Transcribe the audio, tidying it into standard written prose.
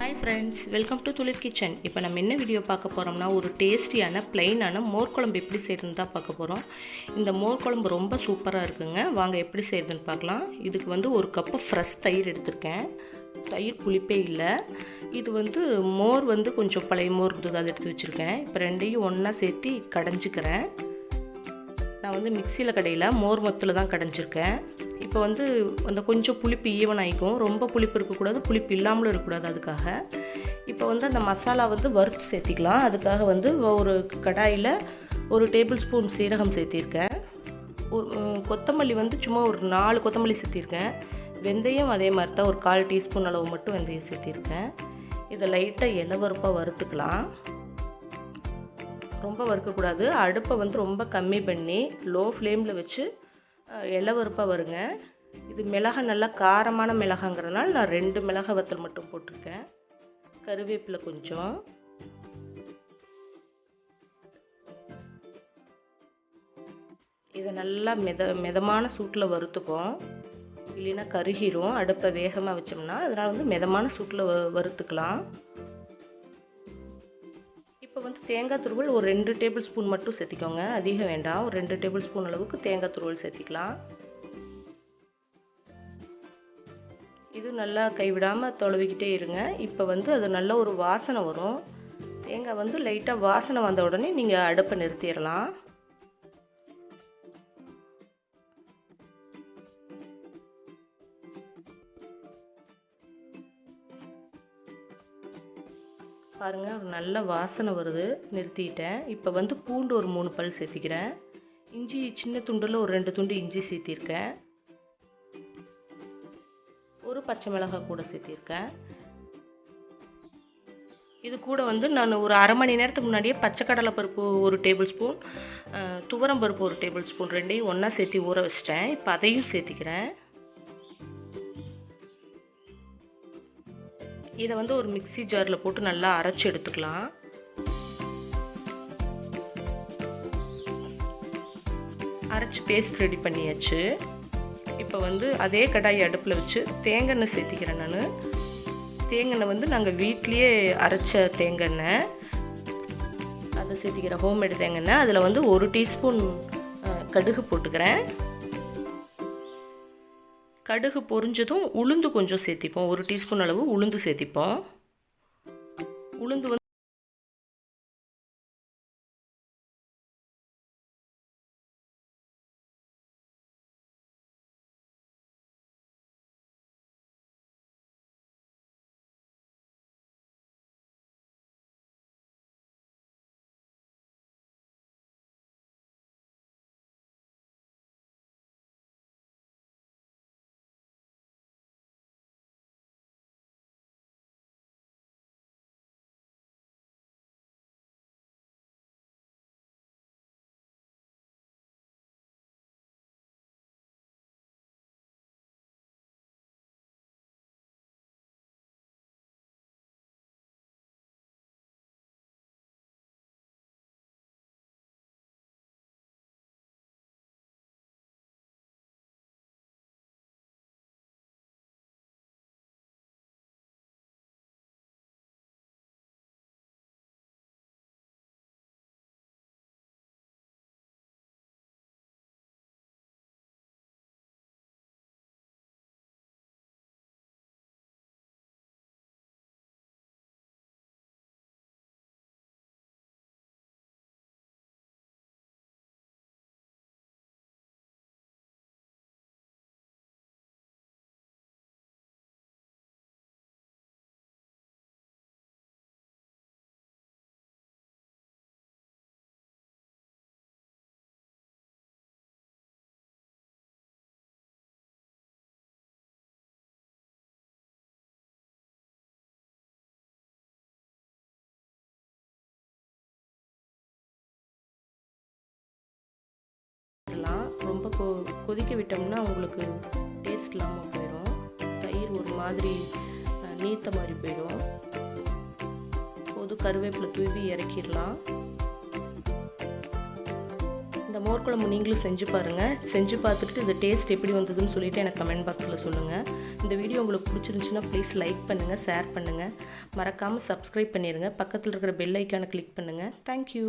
Hi friends, welcome to துளிர் kitchen. இப்போ நம்ம என்ன வீடியோ பார்க்க போகிறோம்னா, ஒரு டேஸ்டியான ப்ளைனான மோர் குழம்பு எப்படி செய்கிறதுன்னு தான் பார்க்க போகிறோம். இந்த மோர் குழம்பு ரொம்ப சூப்பராக இருக்குங்க. வாங்க எப்படி செய்கிறதுன்னு பார்க்கலாம். இதுக்கு வந்து ஒரு கப்பு ஃப்ரெஷ் தயிர் எடுத்திருக்கேன். தயிர் புளிப்பே இல்லை. இது மோர் கொஞ்சம் பழைய மோர் இருந்தது, அதை எடுத்து வச்சுருக்கேன். இப்போ ரெண்டையும் ஒன்றா சேர்த்து கடைஞ்சிக்கிறேன். நான் மிக்சியில் கடையில் மோர் மொத்தில் தான் கடைஞ்சிருக்கேன். இப்போ அந்த கொஞ்சம் புளிப்பு ஈவன் ஆகிக்கும். ரொம்ப புளிப்பு இருக்கக்கூடாது, புளிப்பு இல்லாமலும் இருக்கக்கூடாது. அதுக்காக இப்போ அந்த மசாலா வறுத்து சேர்த்திக்கலாம். அதுக்காக ஒரு கடாயில் ஒரு டேபிள் ஸ்பூன் சீரகம் சேர்த்திருக்கேன். கொத்தமல்லி சும்மா ஒரு 4 கொத்தமல்லி சேர்த்திருக்கேன். வெந்தயம் அதே மாதிரி தான், ஒரு 1/4 டீஸ்பூன் அளவு மட்டும் வெந்தயம் சேர்த்திருக்கேன். இதை லைட்டாக இளவறுப்பாக வறுத்துக்கலாம். ரொம்ப வறுக்கக்கூடாது. அடுப்பை ரொம்ப கம்மி பண்ணி லோ ஃப்ளேமில் வச்சு இளவறுப்பாக வருங்க. இது மிளகாய் நல்லா காரமான மிளகாங்கிறதுனால நான் 2 மிளகாய் வத்தல் மட்டும் போட்டிருக்கேன். கருவேப்பிலை கொஞ்சம், இதை நல்லா மிதமான சூட்டில் வறுத்துப்போம். இல்லைன்னா கருகிரும். அடுப்பை வேகமாக வச்சோம்னா அதனால் மிதமான சூட்டில் வறுத்துக்கலாம். இப்போ தேங்காய் துருவல் ஒரு 2 டேபிள் ஸ்பூன் மட்டும் சேர்த்திக்கோங்க. அதிகம் வேண்டாம். ஒரு 2 டேபிள் ஸ்பூன் அளவுக்கு தேங்காய் துருவல் சேர்த்திக்கலாம். இது நல்லா கைவிடாமல் தொலைவிக்கிட்டே இருங்க. இப்போ அது நல்ல ஒரு வாசனை வரும். தேங்காய் லைட்டாக வாசனை வந்த உடனே நீங்கள் அடுப்பை நிறுத்திடலாம். பாருங்கள், ஒரு நல்ல வாசனை வருது. நிறுத்திட்டேன். இப்போ பூண்டு ஒரு 3 பல் சேர்த்திக்கிறேன். இஞ்சி சின்ன துண்டில் ஒரு 2 துண்டு இஞ்சி சேர்த்திருக்கேன். ஒரு பச்சை மிளகாய் கூட சேர்த்திருக்கேன். இது கூட நான் ஒரு அரை மணி நேரத்துக்கு முன்னாடியே பச்சை கடலை பருப்பு ஒரு டேபிள் ஸ்பூன், துவரம் பருப்பு ஒரு டேபிள் ஸ்பூன், ரெண்டையும் ஒன்றா சேர்த்து ஊற வச்சிட்டேன். இப்போ அதையும் சேர்த்திக்கிறேன். இதை ஒரு மிக்ஸி ஜாரில் போட்டு நல்லா அரைச்சி எடுத்துக்கலாம். அரைச்சி பேஸ்ட் ரெடி பண்ணியாச்சு. இப்போ அதே கடாய் அடுப்பில் வச்சு தேங்காய் எண்ணெய் சேர்த்திக்கிறேன். நான் தேங்காய் எண்ணெய் நாங்கள் வீட்லேயே அரைச்ச தேங்காய் எண்ணெய், அதை சேர்த்திக்கிறேன். ஹோம்மேடு தேங்காய் எண்ணெய். அதில் 1 டீஸ்பூன் கடுகு போட்டுக்கிறேன். கடுகு பொரிஞ்சதும் உளுந்து கொஞ்சம் சேர்த்திப்போம். 1 டீஸ்பூன் அளவு உளுந்து சேர்த்திப்போம். உளுந்து ரொம்ப கொதிக்க விட்டோம்னா உங்களுக்கு டேஸ்ட் இல்லாமல் போயிடும். தயிர் ஒரு மாதிரி நீத்த மாதிரி போயிடும். பொது கருவேப்பிலை தூவி இறக்கிடலாம். இந்த மோர் குழம்பு நீங்களும் செஞ்சு பாருங்கள். செஞ்சு பார்த்துட்டு இந்த டேஸ்ட் எப்படி வந்ததுன்னு சொல்லிவிட்டு எனக்கு கமெண்ட் பாக்ஸில் சொல்லுங்கள். இந்த வீடியோ உங்களுக்கு பிடிச்சிருந்துச்சுன்னா ப்ளீஸ் லைக் பண்ணுங்கள், ஷேர் பண்ணுங்கள். மறக்காமல் சப்ஸ்கிரைப் பண்ணிடுங்க. பக்கத்தில் இருக்கிற பெல் ஐக்கானை கிளிக் பண்ணுங்கள். தேங்க்யூ.